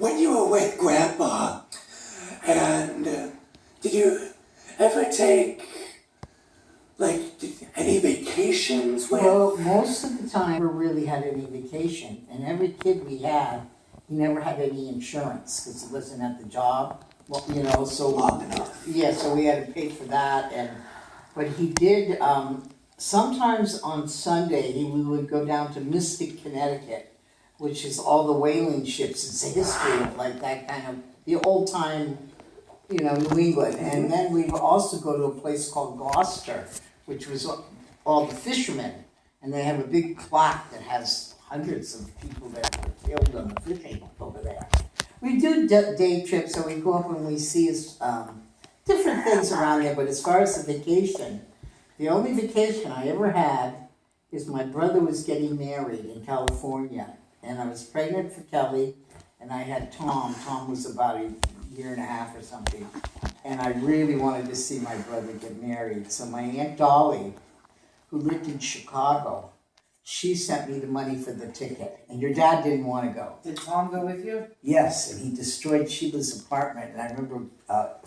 when you were with Grandpa, and did you ever take, like, any vacations with? Well, most of the time, we never really had any vacation, and every kid we had, he never had any insurance, because he wasn't at the job, well, you know, so. Long enough. Yeah, so we had to pay for that, but he did, sometimes on Sunday, we would go down to Mystic, Connecticut, which is all the whaling ships. It's a history of like that kind of, the old time, you know, New England. And then we would also go to a place called Gloucester, which was all the fishermen. And they have a big plaque that has hundreds of people that were killed on the fishing over there. We do day trips, so we go up and we see different things around there. But as far as the vacation, the only vacation I ever had is my brother was getting married in California. And I was pregnant for Kelly, and I had Tom. Tom was about a year and a half or something. And I really wanted to see my brother get married. So my Aunt Dolly, who lived in Chicago, she sent me the money for the ticket. And your dad didn't want to go. Did Tom go with you? Yes, and he destroyed Sheila's apartment. And I remember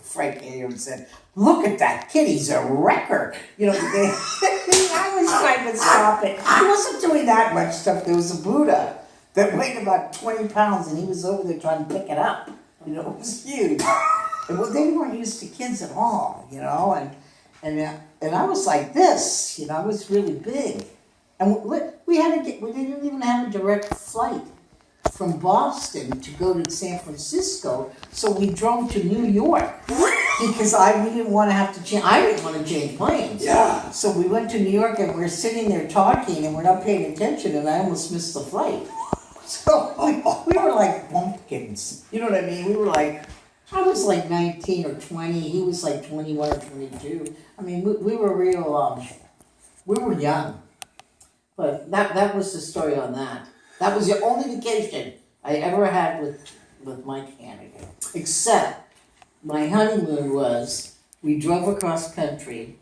Frank Ayer said, "Look at that kid, he's a wrecker." You know, I was trying to stop it. He wasn't doing that much stuff. There was a Buddha that weighed about 20 pounds, and he was over there trying to pick it up. You know, it was huge. And they weren't used to kids at all, you know, and I was like this, you know, I was really big. And we didn't even have a direct flight from Boston to go to San Francisco, so we drove to New York because we didn't want to have to change. I didn't want to change planes. Yeah. So we went to New York and we're sitting there talking and we're not paying attention, and I almost missed the flight. So we were like bumpkins. You know what I mean? We were like, I was like 19 or 20. He was like 21 or 22. I mean, we were real. We were young. But that was the story on that. That was the only vacation I ever had with Mike Hannigan. Except my honeymoon was, we drove across country,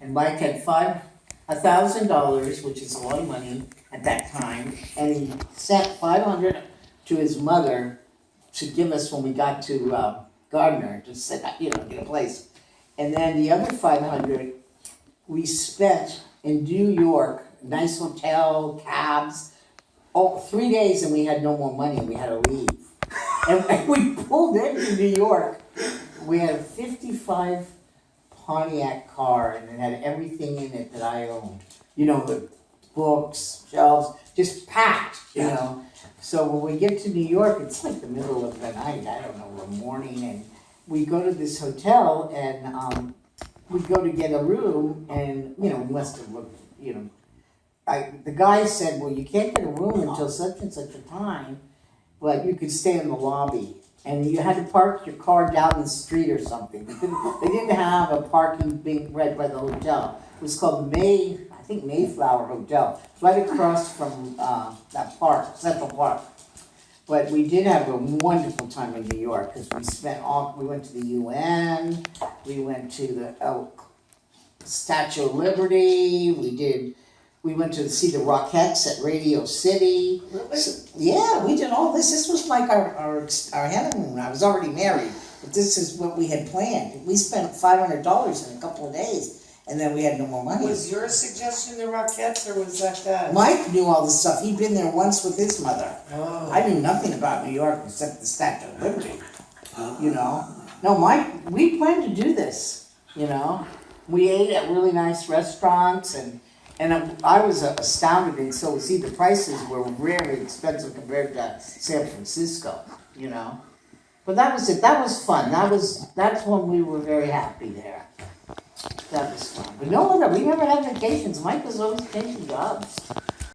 and Mike had $1,000, which is a lot of money at that time, and he sent $500 to his mother to give us when we got to Gardner to sit, you know, get a place. And then the other $500 we spent in New York, nice hotel, cabs, 3 days, and we had no more money. We had to leave. And we pulled into New York. We had a 55 Pontiac car, and it had everything in it that I owned. You know, the books, shelves, just packed, you know. So when we get to New York, it's like the middle of the night, I don't know, or morning, and we go to this hotel, and we go to get a room, and, you know, we must have looked, you know, the guy said, well, you can't get a room until such and such a time, but you could stay in the lobby. And you had to park your car down the street or something. They didn't have a parking being right by the hotel. It was called Mayflower Hotel, right across from that park, Central Park. But we did have a wonderful time in New York because we went to the UN, we went to the Statue of Liberty, we went to see the Rockettes at Radio City. Really? Yeah, we did all this. This was like our honeymoon. I was already married, but this is what we had planned. We spent $500 in a couple of days, and then we had no more money. Was your suggestion the Rockettes, or was that Dad's? Mike knew all the stuff. He'd been there once with his mother. Oh. I knew nothing about New York except the Statue of Liberty. You know? No, Mike, we planned to do this, you know? We ate at really nice restaurants, and I was astounded, and so see, the prices were very expensive compared to San Francisco, you know. But that was it. That was fun. That's when we were very happy there. That was fun. But we never had vacations. Mike was always changing jobs.